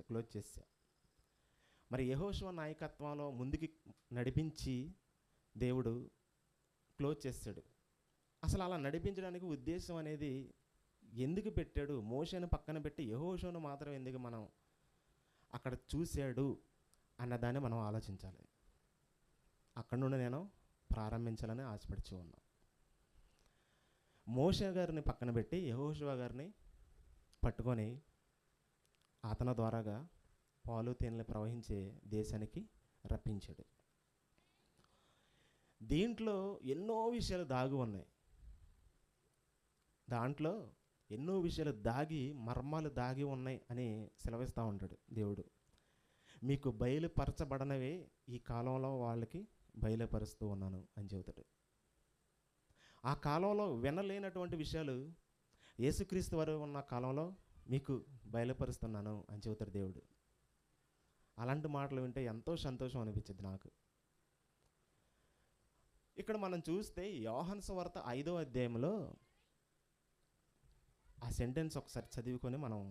Close చేశా. మరి యెహోషువ నాయకత్వంలో ముందుకి నడిపించి దేవుడు క్లోజ్ చేశాడు. అసలు అలా నడిపించడానికి ఉద్దేశం అనేది ఎందుకు పెట్టాడు? మోషేను పక్కన పెట్టి యెహోషువను మాత్రం ఎందుకు మనం అక్కడ చూశాడు అన్నదాన్ని మనం ఆలోచించాలి. అక్కడ నుండి నేను ప్రారంభించాలని ఆశపడుచు ఉన్నాను. మోషే గారిని పక్కన పెట్టి యెహోషువ గారిని పట్టుకొని అతని ద్వారాగా పాలు తేనెలు ప్రవహించే దేశానికి రప్పించాడు. దీంట్లో ఎన్నో విషయాలు దాగి ఉన్నాయి. దాంట్లో ఎన్నో విషయాలు మర్మాలు దాగి ఉన్నాయి అని సెలవిస్తూ ఉంటాడు దేవుడు. మీకు బయలుపరచబడనవే ఈ కాలంలో వాళ్ళకి బయలుపరుస్తూ ఉన్నాను అని చెబుతాడు. ఆ కాలంలో వినలేనటువంటి విషయాలు యేసుక్రీస్తు వారు ఉన్న కాలంలో మీకు బయలుపరుస్తున్నాను అని చెబుతాడు దేవుడు. అలాంటి మాటలు వింటే ఎంతో సంతోషం అనిపించింది నాకు. ఇక్కడ మనం చూస్తే యోహాను సువార్త 5వ అధ్యాయంలో ఆ సెంటెన్స్ ఒకసారి చదువుకొని మనం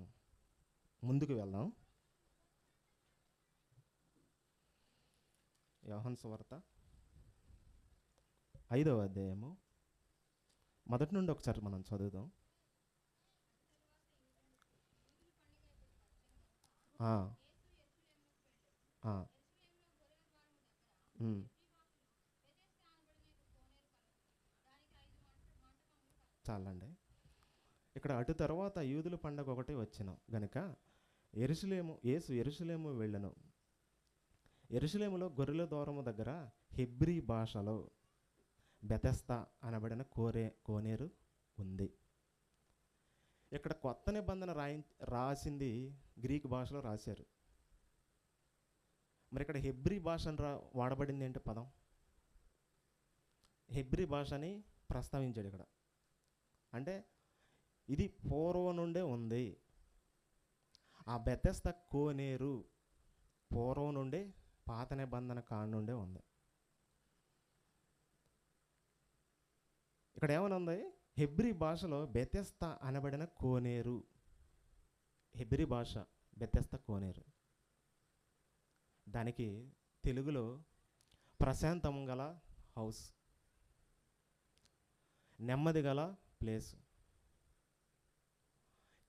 ముందుకు వెళ్దాం. యోహాను సువార్త 5వ అధ్యాయము మొదటి నుండి ఒకసారి మనం చదువుదాం. చాలండి. ఇక్కడ అటు తర్వాత యూదుల పండగ ఒకటి వచ్చిన గనుక యేసు యెరూషలేము వెళ్ళెను. యెరూషలేములో గొర్రెల ద్వారము దగ్గర హెబ్రీ భాషలో బెతెస్దా అనబడిన కోనేరు ఉంది. ఇక్కడ కొత్త నిబంధన రాసింది గ్రీక్ భాషలో రాశారు. మరి ఇక్కడ హెబ్రీ భాష వాడబడింది ఏంటి పదం? హెబ్రీ భాషని ప్రస్తావించాడు ఇక్కడ. అంటే ఇది పూర్వం నుండే ఉంది. ఆ బెతెస్దా కోనేరు పూర్వం నుండే పాత నిబంధన కాడ నుండే ఉంది. ఇక్కడ ఏమని ఉంది? హెబ్రీ భాషలో బెతెస్దా అనబడిన కోనేరు. హెబ్రీ భాష బెతెస్దా కోనేరు. దానికి తెలుగులో ప్రశాంతం గల హౌస్, నెమ్మది గల ప్లేస్,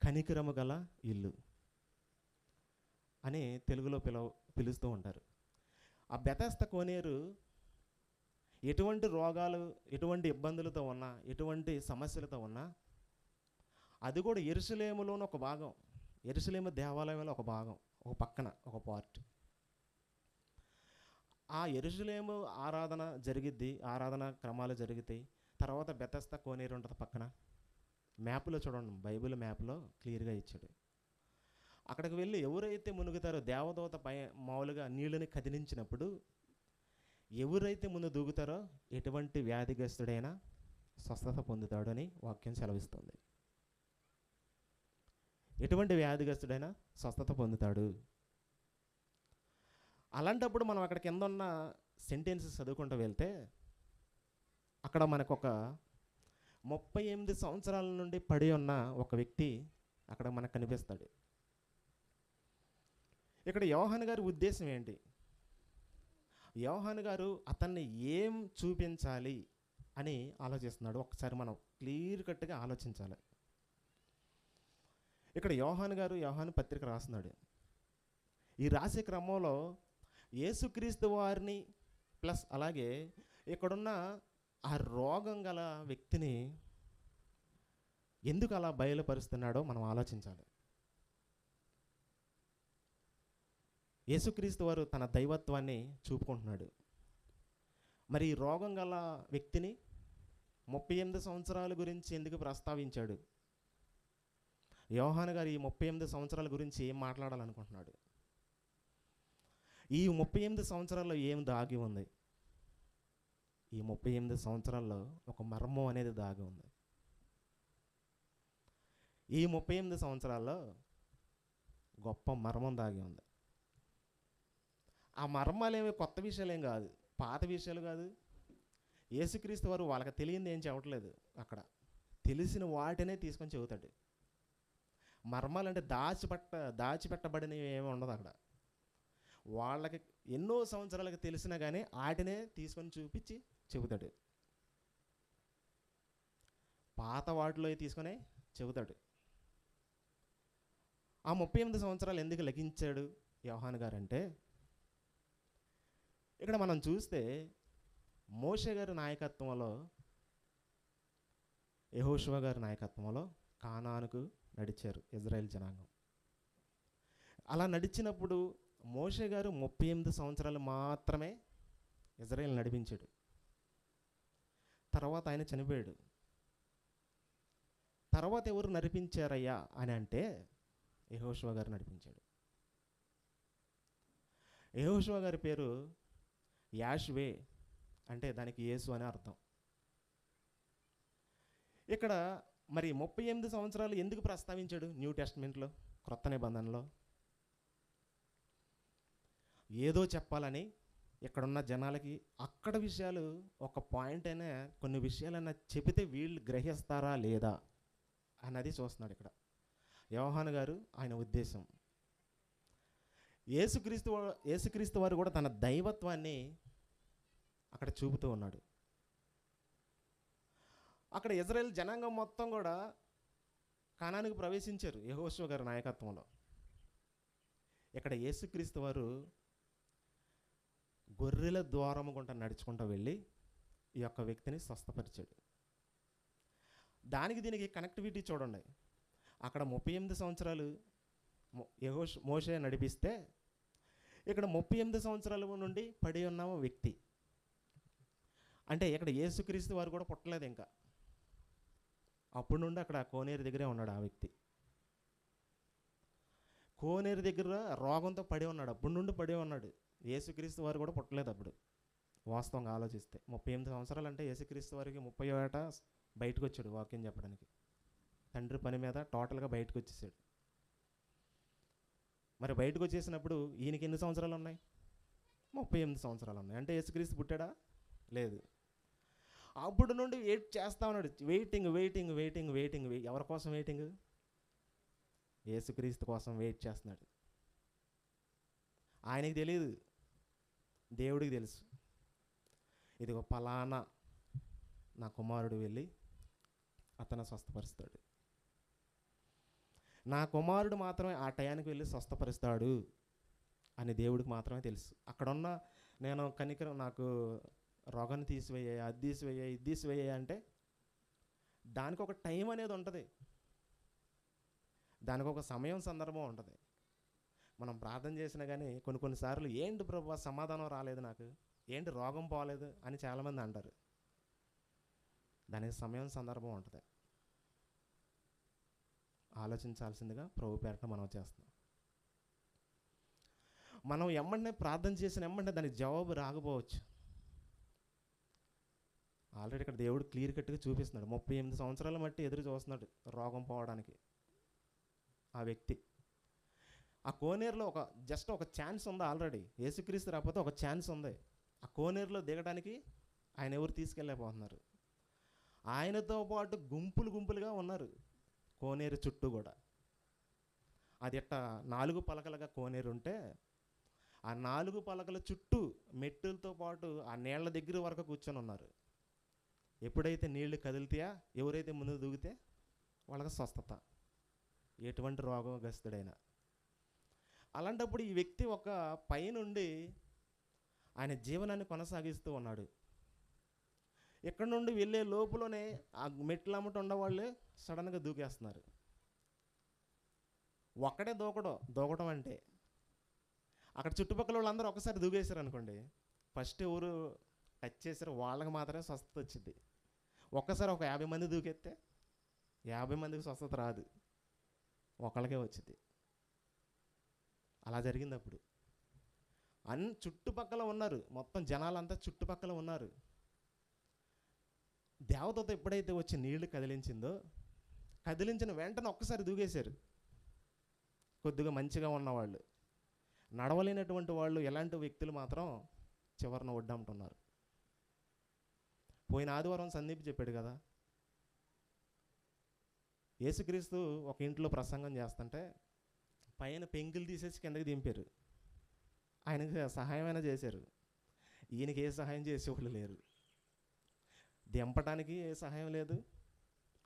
కనికరము గల ఇల్లు అని తెలుగులో పిలుస్తూ ఉంటారు. ఆ బెతెస్దా కోనేరు ఎటువంటి రోగాలు, ఎటువంటి ఇబ్బందులతో ఉన్నా, ఎటువంటి సమస్యలతో ఉన్నా, అది కూడా యెరూషలేములోని ఒక భాగం, యెరూషలేము దేవాలయంలో ఒక భాగం, ఒక పక్కన ఒక పార్ట్. ఆ యెరూషలేము ఆరాధన జరిగిద్ది, ఆరాధన క్రమాలు జరుగుతాయి. తర్వాత బెతెస్దా కోనేరు ఉంటుంది పక్కన. మ్యాప్లో చూడండి, బైబిల్ మ్యాప్లో క్లియర్గా ఇచ్చాడు. అక్కడికి వెళ్ళి ఎవరైతే మునుగుతారో, దేవదూత మామూలుగా నీళ్ళని కదిలించినప్పుడు ఎవరైతే ముందు దూకుతారో ఎటువంటి వ్యాధిగ్రస్తుడైనా స్వస్థత పొందుతాడు అని వాక్యం సెలవిస్తుంది. ఎటువంటి వ్యాధిగ్రస్తుడైనా స్వస్థత పొందుతాడు. అలాంటప్పుడు మనం అక్కడ కింద ఉన్న సెంటెన్సెస్ చదువుకుంటూ వెళ్తే అక్కడ మనకు ఒక 38 సంవత్సరాల నుండి పడి ఉన్న ఒక వ్యక్తి అక్కడ మనకు కనిపిస్తాడు. ఇక్కడ యోహాను గారి ఉద్దేశం ఏంటి? యోహాను గారు అతన్ని ఏం చూపించాలి అని ఆలోచిస్తున్నాడు. ఒకసారి మనం క్లియర్ కట్గా ఆలోచించాలి. ఇక్కడ యోహాను గారు యోహాను పత్రిక రాస్తున్నాడు. ఈ రాసే క్రమంలో యేసుక్రీస్తు వారిని ప్లస్ అలాగే ఇక్కడున్న ఆ రోగం గల వ్యక్తిని ఎందుకు అలా బయలుపరుస్తున్నాడో మనం ఆలోచించాలి. యేసుక్రీస్తు వారు తన దైవత్వాన్ని చూపుకుంటున్నాడు. మరి ఈ రోగం గల వ్యక్తిని 38 సంవత్సరాల గురించి ఎందుకు ప్రస్తావించాడు? యోహాను గారు ఈ 38 సంవత్సరాల గురించి ఏం మాట్లాడాలనుకుంటున్నాడు? ఈ 38 సంవత్సరాల్లో ఏం దాగి ఉంది? ఈ 38 సంవత్సరాల్లో ఒక మర్మం అనేది దాగి ఉంది. ఈ 38 సంవత్సరాల్లో గొప్ప మర్మం దాగి ఉంది. ఆ మర్మాలేమి కొత్త విషయాలేం కాదు, పాత విషయాలు కాదు. యేసుక్రీస్తు వారు వాళ్ళకి తెలియంది ఏం చెప్పట్లేదు. అక్కడ తెలిసిన వాటినే తీసుకొని చెబుతాడు. మర్మాలంటే దాచిపెట్టబడినవి ఏమి ఉండదు అక్కడ. వాళ్ళకి ఎన్నో సంవత్సరాలకు తెలిసినా కానీ వాటినే తీసుకొని చూపించి చెబుతాడు. పాత వాటిలో తీసుకొని చెబుతాడు. ఆ 38 సంవత్సరాలు ఎందుకు లెక్కించాడు యోహాను గారంటే, ఇక్కడ మనం చూస్తే మోషే గారి నాయకత్వంలో, యెహోషువ గారి నాయకత్వంలో కానానుకు నడిచారు ఇజ్రాయెల్ జనాంగం. అలా నడిచినప్పుడు మోషే గారు 38 సంవత్సరాలు మాత్రమే ఇజ్రాయెల్ నడిపించాడు. తర్వాత ఆయన చనిపోయాడు. తర్వాత ఎవరు నడిపించారయ్యా అని అంటే యెహోషువ గారు నడిపించాడు. యెహోషువ గారి పేరు యాష్వే, అంటే దానికి యేసు అని అర్థం. ఇక్కడ మరి 38 సంవత్సరాలు ఎందుకు ప్రస్తావించాడు న్యూ టెస్టమెంట్లో, క్రొత్త నిబంధనలో? ఏదో చెప్పాలని ఇక్కడున్న జనాలకి అక్కడ విషయాలు ఒక పాయింట్ అయినా, కొన్ని విషయాలైనా చెబితే వీళ్ళు గ్రహిస్తారా లేదా అన్నది చూస్తున్నాడు ఇక్కడ యోహాను గారు. ఆయన ఉద్దేశం యేసుక్రీస్తు వారు కూడా తన దైవత్వాన్ని అక్కడ చూపుతూ ఉన్నాడు. అక్కడ ఇజ్రాయెల్ జనాంగం మొత్తం కూడా కానానికి ప్రవేశించారు యెహోషువ గారి నాయకత్వంలో. ఇక్కడ యేసుక్రీస్తు వారు గొర్రెల ద్వారము గుంట నడుచుకుంటూ వెళ్ళి ఈ యొక్క వ్యక్తిని స్వస్థపరిచాడు. దానికి దీనికి కనెక్టివిటీ చూడండి. అక్కడ 38 సంవత్సరాలు మోషే నడిపిస్తే, ఇక్కడ 38 సంవత్సరాల నుండి పడి ఉన్న వ్యక్తి అంటే ఇక్కడ యేసుక్రీస్తు వారు కూడా పుట్టలేదు ఇంకా. అప్పుడు నుండి అక్కడ కోనేరు దగ్గరే ఉన్నాడు ఆ వ్యక్తి. కోనేరు దగ్గర రోగంతో పడి ఉన్నాడు, అప్పుడు నుండి పడి ఉన్నాడు. యేసుక్రీస్తు వారు కూడా పుట్టలేదు అప్పుడు. వాస్తవంగా ఆలోచిస్తే 38 సంవత్సరాలు అంటే యేసుక్రీస్తు వారికి 30వ ఏట బయటకు వచ్చాడు వాక్యం చెప్పడానికి. తండ్రి పని మీద టోటల్గా బయటకు వచ్చేసాడు. మరి బయటకు వచ్చేసినప్పుడు ఈయనకి ఎన్ని సంవత్సరాలు ఉన్నాయి? 38 సంవత్సరాలు ఉన్నాయి. అంటే యేసుక్రీస్తు పుట్టాడా? లేదు. అప్పుడు నుండి వెయిట్ చేస్తా ఉన్నాడు. వెయిటింగ్. ఎవరి కోసం వెయిటింగ్? యేసుక్రీస్తు కోసం వెయిట్ చేస్తున్నాడు. ఆయనకి తెలియదు, దేవుడికి తెలుసు. ఇదిగో పలానా నా కుమారుడు వెళ్ళి అతను స్వస్థపరుస్తాడు, నా కుమారుడు మాత్రమే ఆ టయానికి వెళ్ళి స్వస్థపరుస్తాడు అని దేవుడికి మాత్రమే తెలుసు. అక్కడున్న నేను కనికరం, నాకు రోగాన్ని తీసివేయాలి, అది తీసివేయాలి, ఇది తీసివేయాలి అంటే దానికి ఒక టైం అనేది ఉంటుంది, దానికి ఒక సమయం సందర్భం ఉంటుంది. మనం ప్రార్థన చేసినా కానీ కొన్నిసార్లు ఏంటి ప్రభువా సమాధానం రాలేదు, నాకు ఏంటి రోగం పోలేదు అని చాలామంది అంటారు. దానికి సమయం సందర్భం ఉంటుంది. ఆలోచించాల్సిందిగా ప్రభు పేరట మనం చేస్తున్నాం. మనం ఎమ్మంటే ప్రార్థన చేసిన ఎమ్మంటే దానికి జవాబు రాకపోవచ్చు. ఆల్రెడీ ఇక్కడ దేవుడు క్లియర్ కట్గా చూపిస్తున్నాడు. 38 సంవత్సరాల మట్టి ఎదురు చూస్తున్నాడు రోగం పోవడానికి ఆ వ్యక్తి. ఆ కోనేరులో జస్ట్ ఒక ఛాన్స్ ఉంది. ఆల్రెడీ యేసుక్రీస్తు రాకపోతే ఒక ఛాన్స్ ఉంది. ఆ కోనేరులో దిగడానికి ఆయన ఎవరు తీసుకెళ్ళలేకపోతున్నారు. ఆయనతో పాటు గుంపులుగా ఉన్నారు కోనేరు చుట్టూ కూడా. అది ఎట్ట 4 పలకలుగా కోనేరు ఉంటే ఆ 4 పలకల చుట్టూ మెట్టులతో పాటు ఆ నీళ్ల దగ్గర వరకు కూర్చొని ఉన్నారు. ఎప్పుడైతే నీళ్లు కదిలితాయా, ఎవరైతే ముందు దూకితే వాళ్ళకి స్వస్థత, ఎటువంటి రోగగ్రస్తుడైనా. అలాంటప్పుడు ఈ వ్యక్తి ఒక పైనుండి ఆయన జీవనాన్ని కొనసాగిస్తూ ఉన్నాడు. ఇక్కడ నుండి వెళ్ళే లోపులోనే ఆ మెట్లు అమ్మట ఉండేవాళ్ళే సడన్గా దూకేస్తున్నారు. ఒక్కడే దూకడం అంటే అక్కడ చుట్టుపక్కల వాళ్ళందరూ ఒకసారి దూకేశారు అనుకోండి, ఫస్ట్ ఎవరు టచ్ చేశారో వాళ్ళకి మాత్రమే స్వస్థత వచ్చింది. ఒక్కసారి ఒక 50 మంది దూకెత్తే 50 మందికి స్వస్థత రాదు, ఒకళ్ళకే వచ్చింది. అలా జరిగింది. అప్పుడు చుట్టుపక్కల ఉన్నారు, మొత్తం జనాలంతా చుట్టుపక్కల ఉన్నారు. దేవతతో ఎప్పుడైతే వచ్చి నీళ్లు కదిలించిన వెంటనే ఒక్కసారి దూకేశారు. కొద్దిగా మంచిగా ఉన్నవాళ్ళు, నడవలేనటువంటి వాళ్ళు, ఎలాంటి వ్యక్తులు మాత్రం చివరిన ఒడ్డంటున్నారు. పోయిన ఆదివారం సందీప్ చెప్పాడు కదా, యేసుక్రీస్తు ఒక ఇంట్లో ప్రసంగం చేస్తుంటే పైన పెంకులు తీసేసి కిందకి దింపారు. ఆయనకి సహాయమైనా చేశారు. ఈయనకి ఏ సహాయం చేసేవాళ్ళు లేరు. దింపడానికి ఏ సహాయం లేదు,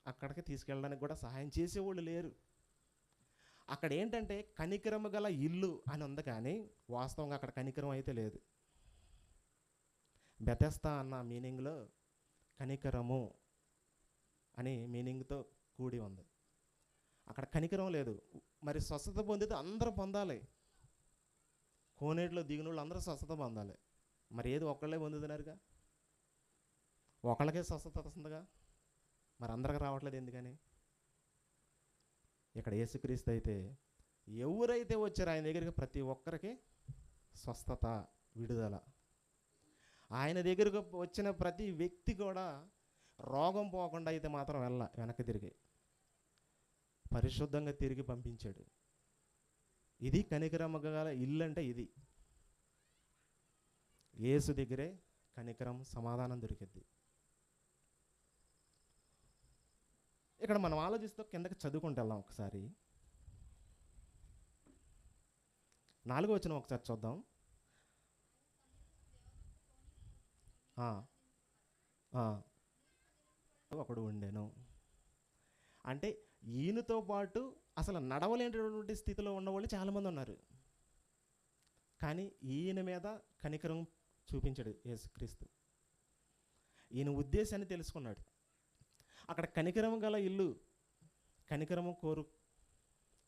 అక్కడికి తీసుకెళ్ళడానికి కూడా సహాయం చేసేవాళ్ళు లేరు. అక్కడ ఏంటంటే కనికరము గల ఇల్లు అని ఉంది, కానీ వాస్తవంగా అక్కడ కనికరం అయితే లేదు. బెతెస్దా అన్న మీనింగ్లో కనికరము అని మీనింగ్తో కూడి ఉంది. అక్కడ కనికరం లేదు. మరి స్వస్థత పొందితే అందరూ పొందాలి. కోనేటిలో దిగిన వాళ్ళు అందరూ స్వస్థత పొందాలి. మరి ఏది ఒక్కళ్ళే పొందుతున్నారుగా, ఒకళ్ళకే స్వస్థత వస్తుందిగా, మరి అందరికి రావట్లేదు ఎందుకని? ఇక్కడ యేసుక్రీస్తు అయితే ఎవరైతే వచ్చారో ఆయన దగ్గరికి ప్రతి ఒక్కరికి స్వస్థత, విడుదల. ఆయన దగ్గరకు వచ్చిన ప్రతి వ్యక్తి కూడా రోగం పోకుండా అయితే మాత్రం వెనక్కి తిరిగి పరిశుద్ధంగా తిరిగి పంపించాడు. ఇది కనికరము గల ఇల్లు అంటే ఇది. యేసు దగ్గరే కనికరం, సమాధానం దొరికిద్ది. ఇక్కడ మనం ఆలోచిస్తూ కిందకి చదువుకుంటూ వెళ్దాం. ఒకసారి 4వ వచనం ఒకసారి చూద్దాం. ఒకడు ఉండెను అంటే ఈయనతో పాటు అసలు నడవలేనటువంటి స్థితిలో ఉన్నవాళ్ళు చాలామంది ఉన్నారు. కానీ ఈయన మీద కనికరం చూపించాడు యేసుక్రీస్తు. ఈయన ఉద్దేశాన్ని తెలుసుకున్నాడు. అక్కడ కనికరం గల ఇల్లు, కనికరము కోరు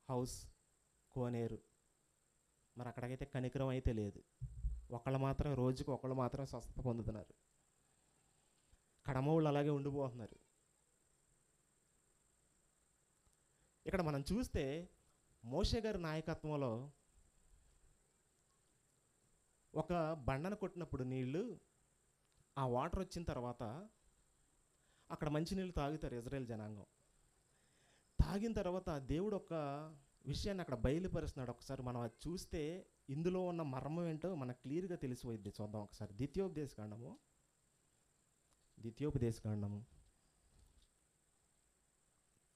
హౌస్, కోనేరు. మరి అక్కడికైతే కనికరం అయితే లేదు. ఒకళ్ళు మాత్రం, రోజుకు ఒకళ్ళు మాత్రం స్వస్థత పొందుతున్నారు. కడమవుళ్ళు అలాగే ఉండిపోతున్నారు. ఇక్కడ మనం చూస్తే మోషే గారి నాయకత్వంలో ఒక బండను కొట్టినప్పుడు నీళ్లు, ఆ వాటర్ వచ్చిన తర్వాత అక్కడ మంచినీళ్ళు తాగుతారు ఇజ్రాయేల్ జనాంగం. తాగిన తర్వాత దేవుడు ఒక విషయాన్ని అక్కడ బయలుపరుస్తున్నాడు. ఒకసారి మనం అది చూస్తే ఇందులో ఉన్న మర్మం ఏంటో మనకు క్లియర్గా తెలిసిపోయింది. చూద్దాం ఒకసారి. ద్వితీయోపదేశకాండము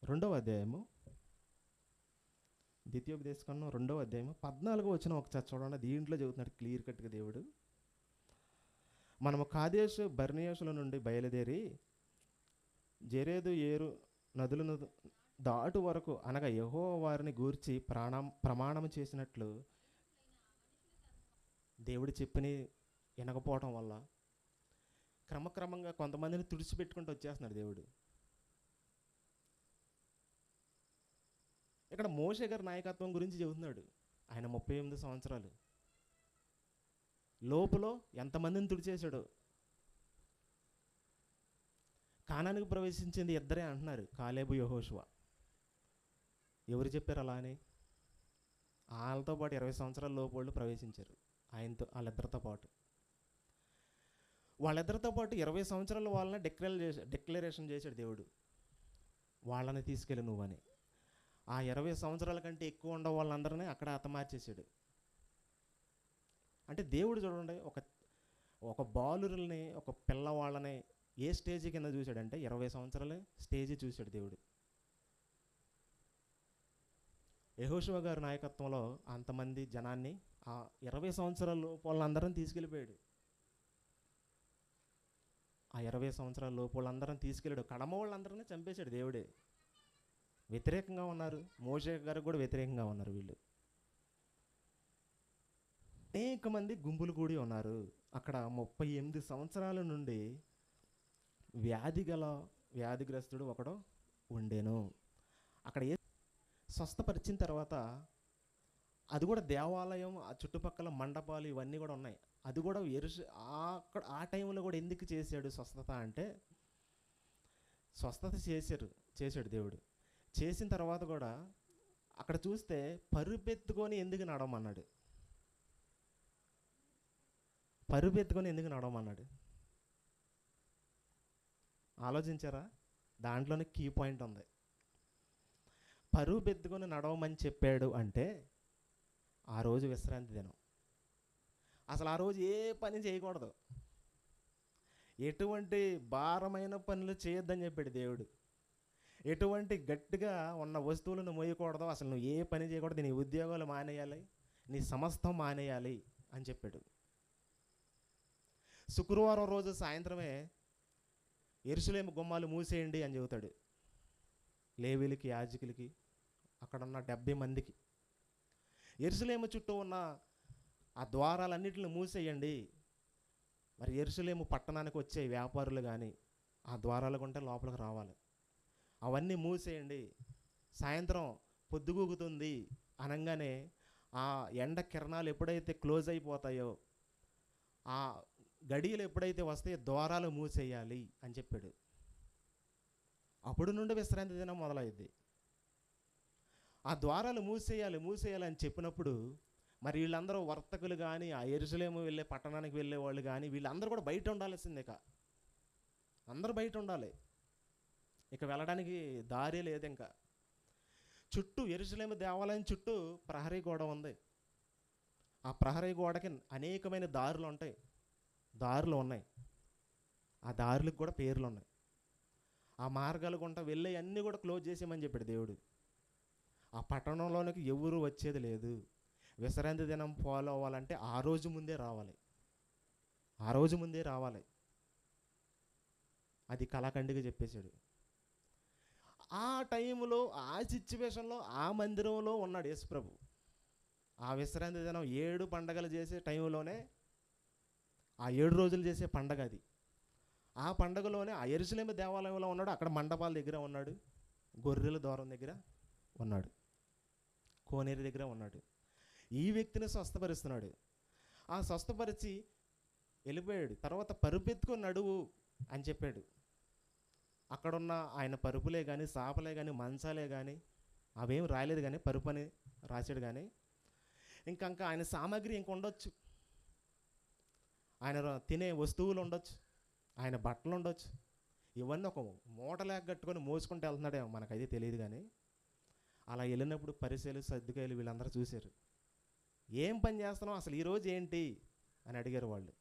2వ అధ్యాయము, ద్వితీయోపదేశకాండం 2వ అధ్యాయము 14వ వచనం ఒకసారి చూడండి. దీంట్లో చెబుతున్నాడు క్లియర్ కట్గా దేవుడు. మనము కాదేశు బర్నియేషుల నుండి బయలుదేరి జెరేదు ఏరు నదులను దాటు వరకు, అనగా యెహోవా వారిని గూర్చి ప్రమాణం చేసినట్లు దేవుడు చెప్పిని వినకపోవటం వల్ల క్రమక్రమంగా కొంతమందిని తుడిచిపెట్టుకుంటూ వచ్చేస్తున్నాడు దేవుడు. ఇక్కడ మోషే గారి నాయకత్వం గురించి చెబుతున్నాడు. ఆయన 38 సంవత్సరాలు లోపల ఎంతమందిని తుడిచేశాడో. కానానికి ప్రవేశించింది ఇద్దరే అంటున్నారు, కాలేబు, యెహోషువ. ఎవరు చెప్పారు అలా అని? వాళ్ళతో పాటు 20 సంవత్సరాల లోపు వాళ్ళు ప్రవేశించారు. ఆయనతో, వాళ్ళిద్దరితో పాటు 20 సంవత్సరాల వాళ్ళని డిక్లరేషన్ చేశాడు దేవుడు, వాళ్ళని తీసుకెళ్ళి నువ్వని. ఆ 20 సంవత్సరాల కంటే ఎక్కువ ఉండే వాళ్ళందరినీ అక్కడ హతమార్చేసాడు. అంటే దేవుడు చూడండి, ఒక బాలురుల్ని, ఒక పిల్లవాళ్ళని ఏ స్టేజ్ కింద చూశాడంటే 20 సంవత్సరాలే స్టేజ్ చూశాడు దేవుడు. యెహోషువ గారి నాయకత్వంలో అంతమంది జనాన్ని ఆ 20 సంవత్సరాల లోపు వాళ్ళందరం తీసుకెళ్ళిపోయాడు. ఆ 20 సంవత్సరాల లోపు వాళ్ళందరం తీసుకెళ్ళాడు. కడమ వాళ్ళందరినీ చంపేశాడు దేవుడే. వ్యతిరేకంగా ఉన్నారు, మోషే గారికి కూడా వ్యతిరేకంగా ఉన్నారు వీళ్ళు. అనేక మంది గుంపులు కూడి ఉన్నారు. అక్కడ 38 సంవత్సరాల నుండి వ్యాధిగ్రస్తుడు ఒకడు ఉండేను. అక్కడ స్వస్థపరిచిన తర్వాత అది కూడా దేవాలయం, ఆ చుట్టుపక్కల మండపాలు ఇవన్నీ కూడా ఉన్నాయి. అది కూడా అక్కడ ఆ టైంలో కూడా ఎందుకు చేశాడు స్వస్థత అంటే, స్వస్థత చేశాడు దేవుడు. చేసిన తర్వాత కూడా అక్కడ చూస్తే పరుపెత్తుకొని ఎందుకు నడవమన్నాడు? ఆలోచించారా? దాంట్లోనే కీ పాయింట్ ఉంది. పరుపెత్తుకొని నడవమని చెప్పాడు అంటే ఆ రోజు విశ్రాంతి దినం. అసలు ఆ రోజు ఏ పని చేయకూడదు, ఎటువంటి భారమైన పనులు చేయొద్దని చెప్పాడు దేవుడు. ఎటువంటి గట్టిగా ఉన్న వస్తువులను మోయకూడదు, అసలు నువ్వు ఏ పని చేయకూడదు, నీ ఉద్యోగాలు మానేయాలి, నీ సమస్తం మానేయాలి అని చెప్పాడు. శుక్రవారం రోజు సాయంత్రమే యెరూషలేము గుమ్మాలు మూసేయండి అని చెబుతాడు. లేవీలకి, యాజకులకి, అక్కడున్న 70 మందికి యెరూషలేము చుట్టూ ఉన్న ఆ ద్వారాలన్నిటిని మూసేయండి. మరి యెరూషలేము పట్టణానికి వచ్చే వ్యాపారులు కానీ ఆ ద్వారాలు గుంటే లోపలికి రావాలి, అవన్నీ మూసేయండి. సాయంత్రం పొద్దుగూకుతుంది అనగానే ఆ ఎండ కిరణాలు ఎప్పుడైతే క్లోజ్ అయిపోతాయో, ఆ గడియలు ఎప్పుడైతే వస్తాయో ద్వారాలు మూసేయాలి అని చెప్పాడు. అప్పుడు నుండి విశ్రాంతి దినం మొదలైంది. ఆ ద్వారాలు మూసేయాలి అని చెప్పినప్పుడు మరి వీళ్ళందరూ వర్తకులు కానీ, ఆ యెరూషలేము వెళ్ళే పట్టణానికి వెళ్ళే వాళ్ళు కానీ, వీళ్ళందరూ కూడా బయట ఉండాల్సిందే. అందరూ బయట ఉండాలి, ఇక వెళ్ళడానికి దారి లేదు. ఇంకా చుట్టూ యెరూషలేము దేవాలయం చుట్టూ ప్రహరీ గోడ ఉంది. ఆ ప్రహరీ గోడకి అనేకమైన దారులు ఉన్నాయి. ఆ దారులకు కూడా పేర్లు ఉన్నాయి. ఆ మార్గాలు గుంట వెళ్ళే అన్నీ కూడా క్లోజ్ చేసేయమని చెప్పాడు దేవుడు. ఆ పట్టణంలోనికి ఎవరు వచ్చేది లేదు. విశ్రాంతి దినం ఫాలో అవ్వాలంటే ఆ రోజు ముందే రావాలి. అది కళాఖండిగా చెప్పేశాడు. ఆ టైంలో, ఆ సిచ్యువేషన్లో, ఆ మందిరంలో ఉన్నాడు యేసుప్రభు. ఆ విశ్రాంతి దినం 7 పండగలు చేసే టైంలోనే, ఆ 7 రోజులు చేసే పండగ అది. ఆ పండగలోనే ఆ యెరూషలేము దేవాలయంలో ఉన్నాడు. అక్కడ మండపాల దగ్గర ఉన్నాడు, గొర్రెల ద్వారం దగ్గర ఉన్నాడు, కోనేరు దగ్గర ఉన్నాడు. ఈ వ్యక్తిని స్వస్థపరుస్తున్నాడు. ఆ స్వస్థపరిచి వెళ్ళిపోయాడు. తర్వాత పరుపెత్తుకొని నడువు అని చెప్పాడు. అక్కడున్న ఆయన పరుపులే కానీ, సాపలే కానీ, మంచాలే కానీ అవేం రాలేదు, కానీ పరుపు అని రాశాడు. కానీ ఇంకా ఆయన సామాగ్రి ఇంక ఉండొచ్చు, ఆయన తినే వస్తువులు ఉండొచ్చు, ఆయన బట్టలు ఉండొచ్చు. ఇవన్నీ ఒక మూటలేక కట్టుకొని మోసుకుంటూ వెళ్తున్నాడేమో, మనకైతే తెలియదు. కానీ అలా వెళ్ళినప్పుడు పరిసయ్యులు, సద్దూకయ్యులు వీళ్ళందరూ చూశారు. ఏం పని చేస్తున్నావు, అసలు ఈరోజు ఏంటి అని అడిగారు వాళ్ళు.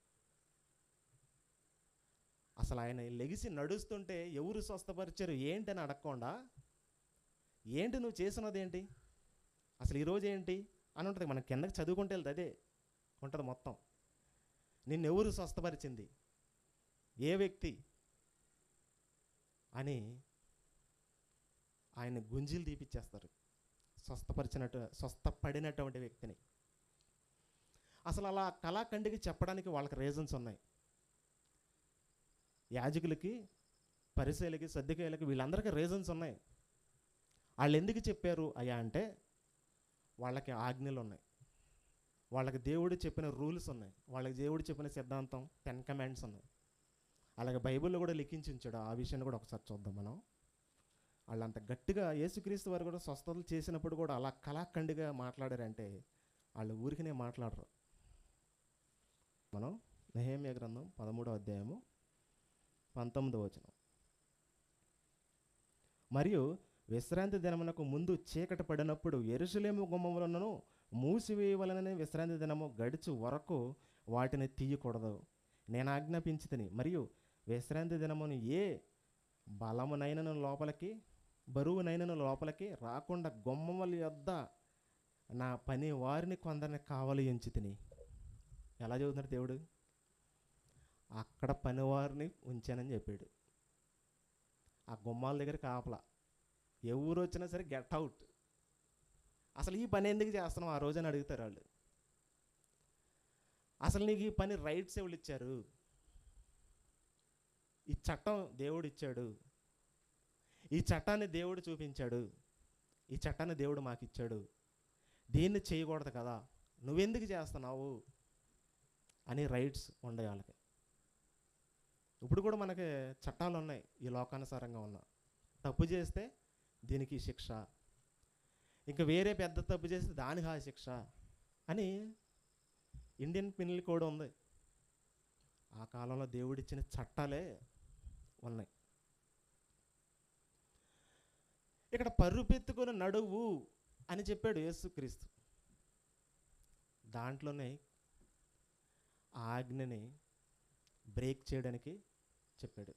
అసలు ఆయన లెగిసి నడుస్తుంటే ఎవరు స్వస్థపరిచారు ఏంటి అని అడగకుండా, ఏంటి నువ్వు చేసినది ఏంటి, అసలు ఈరోజు ఏంటి అని ఉంటుంది. మనం కిందకి చదువుకుంటే వెళ్తే అదే ఉంటుంది మొత్తం. నిన్నెవరు స్వస్థపరిచింది, ఏ వ్యక్తి అని ఆయన గుంజీలు తీపిచ్చేస్తారు, స్వస్థపడినటువంటి వ్యక్తిని. అసలు అలా కళాఖండికి చెప్పడానికి వాళ్ళకి రీజన్స్ ఉన్నాయి. యాజకులకి, పరిసయ్యులకి, సద్దూకయ్యులకి వీళ్ళందరికీ రీజన్స్ ఉన్నాయి. వాళ్ళు ఎందుకు చెప్పారు అయ్యా అంటే, వాళ్ళకి ఆజ్ఞలు ఉన్నాయి, వాళ్ళకి దేవుడు చెప్పిన రూల్స్ ఉన్నాయి, వాళ్ళకి దేవుడు చెప్పిన సిద్ధాంతం 10 కమాండ్స్ ఉన్నాయి. అలాగే బైబిల్లో కూడా లిఖించి ఉంచాడు. ఆ విషయాన్ని కూడా ఒకసారి చూద్దాం మనం. వాళ్ళంత గట్టిగా యేసుక్రీస్తు వారు కూడా స్వస్థతలు చేసినప్పుడు కూడా అలా కళాఖండిగా మాట్లాడారంటే వాళ్ళు ఊరికినే మాట్లాడరు. మనం నెహెమ్యా గ్రంథం 13వ అధ్యాయము 19వ వచనం. మరియు విశ్రాంతి దినమునకు ముందు చీకటి పడినప్పుడు యెరూషలేము గుమ్మములను మూసివేయవలనని విశ్రాంతి దినము గడిచి వరకు వాటిని తీయకూడదు, నేను ఆజ్ఞాపించితిని. మరియు విశ్రాంతి దినమును ఏ బలమునైనను లోపలికి, బరువునైనను లోపలికి రాకుండా గుమ్మముల యొద్ద నా పని వారిని కొందరిని కావలి ఉంచితిని. ఎలా చదువుతున్నాడు దేవుడు? అక్కడ పనివారిని ఉంచానని చెప్పాడు. ఆ గుమ్మాల దగ్గర కాపలా, ఎవరు వచ్చినా సరే గెట్ అవుట్. అసలు ఈ పని ఎందుకు చేస్తున్నావు ఆ రోజని అడుగుతారు వాళ్ళు. అసలు నీకు ఈ పని రైట్స్ ఎవరు ఇచ్చారు? ఈ చట్టం దేవుడు ఇచ్చాడు, ఈ చట్టాన్ని దేవుడు చూపించాడు, ఈ చట్టాన్ని దేవుడు మాకు ఇచ్చాడు, దీన్ని చేయకూడదు కదా, నువ్వెందుకు చేస్తున్నావు అని రైట్స్ ఉండే వాళ్ళకి. ఇప్పుడు కూడా మనకి చట్టాలు ఉన్నాయి, ఈ లోకానుసారంగా ఉన్న. తప్పు చేస్తే దీనికి శిక్ష, ఇంకా వేరే పెద్ద తప్పు చేస్తే దానికి ఆ శిక్ష అని ఇండియన్ పినల్ కోడ్ ఉంది. ఆ కాలంలో దేవుడిచ్చిన చట్టాలే ఉన్నాయి. ఇక్కడ పరుపెత్తుకొని నడువు అని చెప్పాడు యేసుక్రీస్తు. దాంట్లోనే ఆజ్ఞని బ్రేక్ చేయడానికి చెప్పాడు.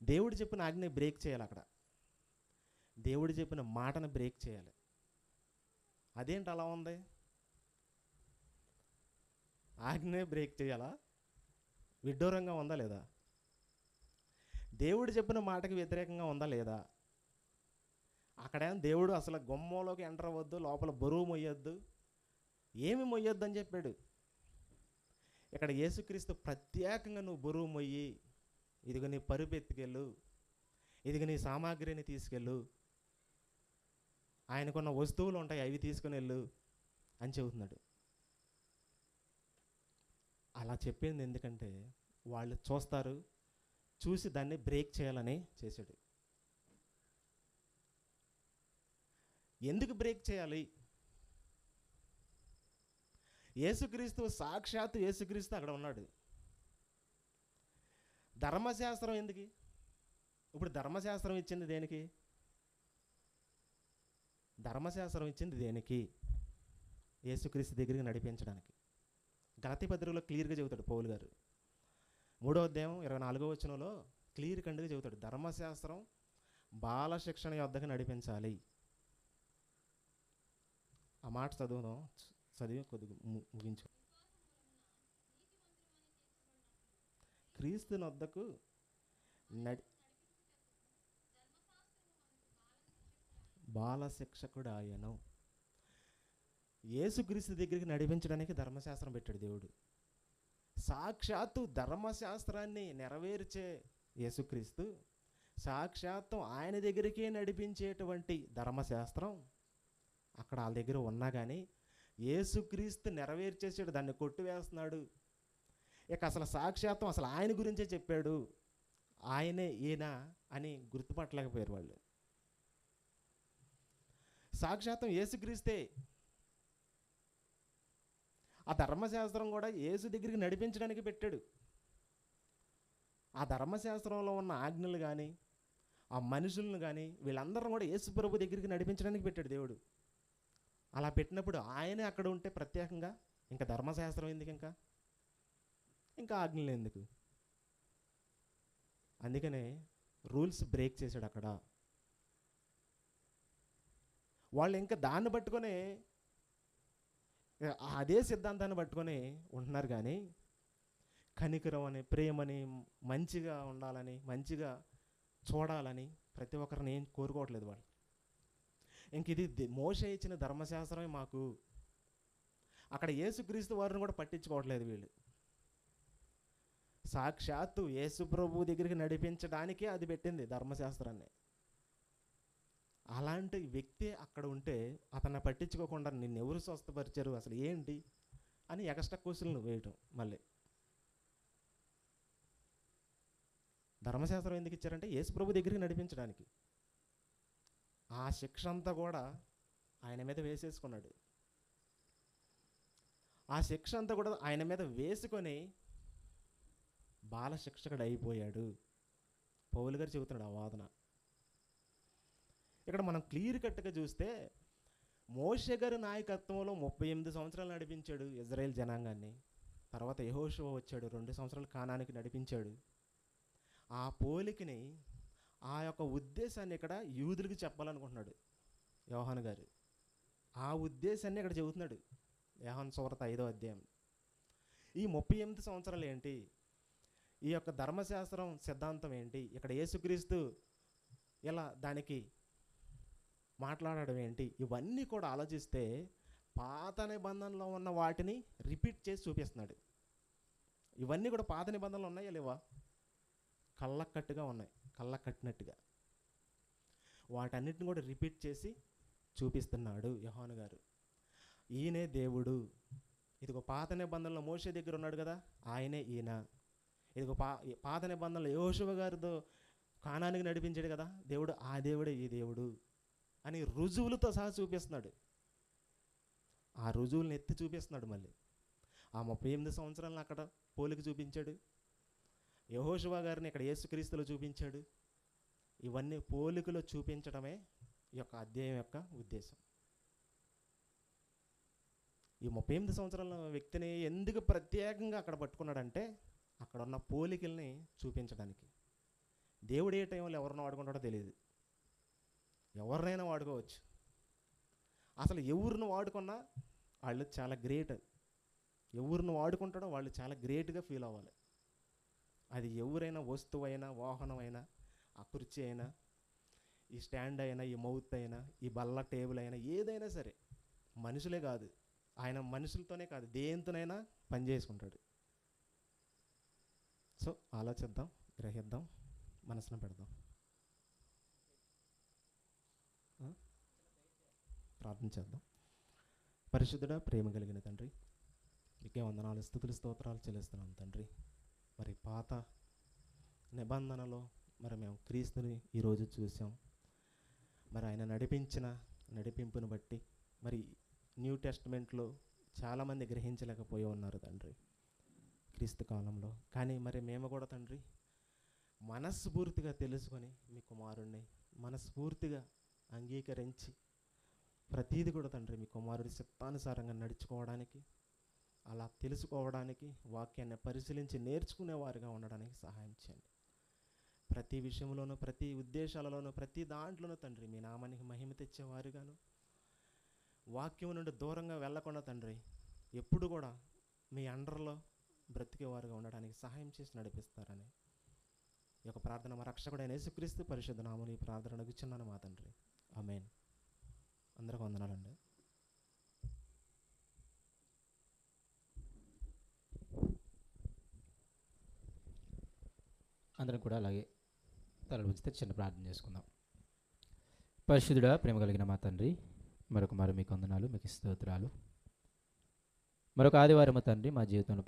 దేవుడు చెప్పిన ఆజ్ఞని బ్రేక్ చేయాలి. అక్కడ దేవుడు చెప్పిన మాటను బ్రేక్ చేయాలి. అదేంటి అలా ఉంది? ఆజ్ఞనే బ్రేక్ చేయాలా? విడ్డూరంగా ఉందా లేదా? దేవుడు చెప్పిన మాటకి వ్యతిరేకంగా ఉందా లేదా? అక్కడేం దేవుడు అసలు గుమ్మంలోకి ఎంటర్ అవ్వద్దు, లోపల బరువు మొయ్యొద్దు, ఏమి మొయ్యొద్దు అని చెప్పాడు. ఇక్కడ యేసుక్రీస్తు ప్రత్యేకంగా నువ్వు బరువు మొయ్యి, ఇదిగో నీ పరుపు ఎత్తుకెళ్ళు, ఇదిగో నీ సామాగ్రిని తీసుకెళ్ళు, ఆయనకున్న వస్తువులు ఉంటాయి అవి తీసుకుని వెళ్ళు అని చెబుతున్నాడు. అలా చెప్పింది ఎందుకంటే వాళ్ళు చూస్తారు, చూసి దాన్ని బ్రేక్ చేయాలని చేశాడు. ఎందుకు బ్రేక్ చేయాలి? యేసుక్రీస్తు, సాక్షాత్తు యేసుక్రీస్తు అక్కడ ఉన్నాడు. ధర్మశాస్త్రం ఎందుకు? ఇప్పుడు ధర్మశాస్త్రం ఇచ్చింది దేనికి? ధర్మశాస్త్రం ఇచ్చింది దేనికి? యేసుక్రీస్తు దగ్గరికి నడిపించడానికి. గలతీ పత్రికలో క్లియర్గా చెబుతాడు పౌలు గారు. 3వ అధ్యాయం 24వ వచనంలో క్లియర్ కండుగా చెబుతాడు, ధర్మశాస్త్రం బాల శిక్షణ యొద్దకు నడిపించాలి. ఆ మాట చదువుదాం, చదివి కొద్దిగా ముగించు. క్రీస్తు నొద్దకు బాల శిక్షకుడు ఆయను. యేసుక్రీస్తు దగ్గరికి నడిపించడానికి ధర్మశాస్త్రం పెట్టాడు దేవుడు. సాక్షాత్తు ధర్మశాస్త్రాన్ని నెరవేర్చే యేసుక్రీస్తు, సాక్షాత్తు ఆయన దగ్గరికే నడిపించేటువంటి ధర్మశాస్త్రం అక్కడ వాళ్ళ దగ్గర ఉన్నా కానీ యేసుక్రీస్తు నెరవేర్చేసాడు, దాన్ని కొట్టివేస్తున్నాడు. ఇక అసలు సాక్షాత్తం అసలు ఆయన గురించే చెప్పాడు, ఆయనే ఈయన అని గుర్తుపట్టలేకపోయారు వాళ్ళు. సాక్షాత్తం యేసుక్రీస్తే. ఆ ధర్మశాస్త్రం కూడా యేసు దగ్గరికి నడిపించడానికి పెట్టాడు. ఆ ధర్మశాస్త్రంలో ఉన్న ఆజ్ఞలు కానీ ఆ మనుషులను కానీ వీళ్ళందరూ కూడా యేసు ప్రభు దగ్గరికి నడిపించడానికి పెట్టాడు దేవుడు. అలా పెట్టినప్పుడు ఆయనే అక్కడ ఉంటే ప్రత్యేకంగా ఇంకా ధర్మశాస్త్రం ఎందుకు, ఇంకా ఆజ్ఞలు ఎందుకు? అందుకనే రూల్స్ బ్రేక్ చేశాడు అక్కడ. వాళ్ళు ఇంకా దాన్ని పట్టుకొని అదే సిద్ధాంతాన్ని పట్టుకొని ఉంటున్నారు కానీ కనికరం అని, ప్రేమని, మంచిగా ఉండాలని, మంచిగా చూడాలని ప్రతి ఒక్కరిని ఏం కోరుకోవట్లేదు వాళ్ళు. ఇంక ఇది మోషే ఇచ్చిన ధర్మశాస్త్రమే మాకు. అక్కడ యేసుక్రీస్తు వారిని కూడా పట్టించుకోవట్లేదు వీళ్ళు. సాక్షాత్తు యేసు ప్రభు దగ్గరికి నడిపించడానికే అది పెట్టింది ధర్మశాస్త్రాన్ని. అలాంటి వ్యక్తి అక్కడ ఉంటే అతన్ని పట్టించుకోకుండా నిన్నెవరు స్వస్థపరిచారు, అసలు ఏంటి అని ఎక్స్ట్రా క్వశ్చన్లు వేయటం. మళ్ళీ ధర్మశాస్త్రం ఎందుకు ఇచ్చారంటే యేసు ప్రభు దగ్గరికి నడిపించడానికి. ఆ శిక్ష అంతా కూడా ఆయన మీద వేసేసుకున్నాడు. ఆ శిక్ష అంతా కూడా ఆయన మీద వేసుకొని బాల శిక్షకుడు అయిపోయాడు. పౌలు గారు చెబుతున్నాడు ఆ వాదన. ఇక్కడ మనం క్లియర్ కట్గా చూస్తే మోషే గారి నాయకత్వంలో 38 సంవత్సరాలు నడిపించాడు ఇజ్రాయేల్ జనాంగాన్ని. తర్వాత యెహోషువ వచ్చాడు, 2 సంవత్సరాలు కానానికి నడిపించాడు. ఆ పోలికని, ఆ యొక్క ఉద్దేశాన్ని ఇక్కడ యూదులకు చెప్పాలనుకుంటున్నాడు యోహాను గారు. ఆ ఉద్దేశాన్ని ఇక్కడ చెబుతున్నాడు యోహాను సువార్త 5వ అధ్యాయం. ఈ 38 సంవత్సరాలు ఏంటి, ఈ యొక్క ధర్మశాస్త్రం సిద్ధాంతం ఏంటి, ఇక్కడ యేసుక్రీస్తు ఇలా దానికి మాట్లాడడం ఏంటి, ఇవన్నీ కూడా ఆలోచిస్తే పాత నిబంధనలో ఉన్న వాటిని రిపీట్ చేసి చూపిస్తున్నాడు. ఇవన్నీ కూడా పాత నిబంధనలు ఉన్నాయా లేవా? కళ్ళకట్టుగా ఉన్నాయి, కళ్ళకట్టినట్టుగా. వాటన్నిటిని కూడా రిపీట్ చేసి చూపిస్తున్నాడు యోహాను గారు. ఈయనే దేవుడు. ఇదిగో పాత నిబంధనలో మోషే దగ్గర ఉన్నాడు కదా, ఆయనే ఈయన. ఇదిగో పాత నిబంధనలో యెహోషువ గారితో కానానికి నడిపించాడు కదా దేవుడు, ఆ దేవుడే ఈ దేవుడు అని రుజువులతో సహా చూపిస్తున్నాడు. ఆ రుజువులను ఎత్తి చూపిస్తున్నాడు. మళ్ళీ ఆ 38 సంవత్సరాలను అక్కడ పోలిక చూపించాడు. యెహోషువ గారిని ఇక్కడ యేసుక్రీస్తులో చూపించాడు. ఇవన్నీ పోలికలో చూపించడమే ఈ యొక్క అధ్యాయం యొక్క ఉద్దేశం. ఈ 38 సంవత్సరాల వ్యక్తిని ఎందుకు ప్రత్యేకంగా అక్కడ పట్టుకున్నాడంటే అక్కడ ఉన్న పోలికల్ని చూపించడానికి. దేవుడు ఏ టైంలో ఎవరిని వాడుకుంటాడో తెలియదు. ఎవరినైనా వాడుకోవచ్చు. అసలు ఎవరిని వాడుకున్నా వాళ్ళు చాలా గ్రేట్. ఎవరిని వాడుకుంటాడో వాళ్ళు చాలా గ్రేట్గా ఫీల్ అవ్వాలి. అది ఎవరైనా వస్తువు అయినా, వాహనం అయినా, ఆ కుర్చీ అయినా, ఈ స్టాండ్ అయినా, ఈ మౌత్ అయినా, ఈ బల్ల టేబుల్ అయినా, ఏదైనా సరే. మనుషులే కాదు, ఆయన మనుషులతోనే కాదు, దేంతోనైనా పని చేసుకుంటాడు. సో ఆలోచిద్దాం, గ్రహిద్దాం, మనసున పెడదాం. ప్రార్థన చేద్దాం. పరిశుద్ధుడా, ప్రేమ కలిగిన తండ్రి, మీకే వందనాలు, స్తుతులు, స్తోత్రాలు చెల్లిస్తున్నాం తండ్రి. మరి పాత నిబంధనలో మరి మేము క్రీస్తుని ఈరోజు చూసాం. మరి ఆయన నడిపించిన నడిపింపును బట్టి మరి న్యూ టెస్ట్మెంట్లో చాలామంది గ్రహించలేకపోయి ఉన్నారు తండ్రి క్రీస్తు కాలంలో. కానీ మరి మేము కూడా తండ్రి మనస్ఫూర్తిగా తెలుసుకొని మీ కుమారుణ్ణి మనస్ఫూర్తిగా అంగీకరించి ప్రతీది కూడా తండ్రి మీ కుమారుడి చిత్తానుసారంగా నడుచుకోవడానికి, అలా తెలుసుకోవడానికి, వాక్యాన్ని పరిశీలించి నేర్చుకునేవారుగా ఉండడానికి సహాయం చేయండి. ప్రతి విషయంలోనూ, ప్రతి ఉద్దేశాలలోనూ, ప్రతి దాంట్లోనూ తండ్రి మీ నామానికి మహిమ తెచ్చేవారుగాను, వాక్యం నుండి దూరంగా వెళ్ళకుండా తండ్రి ఎప్పుడు కూడా మీ అండర్లో బ్రతికేవారుగా ఉండడానికి సహాయం చేసి నడిపిస్తారని ఈ యొక్క ప్రార్థన మా రక్షకుడైన యేసుక్రీస్తు పరిశుద్ధ నామమున ఈ ప్రార్థన అడుగుచున్నాను మా తండ్రి. ఆమేన్. అందరికీ వందనాలండి. అందరం కూడా అలాగే తలలు ఉంచితే చిన్న ప్రార్థన చేసుకుందాం. పరిశుద్ధుడా, ప్రేమ కలిగిన మా తండ్రి, మరొక మారు మీకు వందనాలు, మీకు స్తోత్రాలు. మరొక ఆదివారం తండ్రి మా జీవితంలో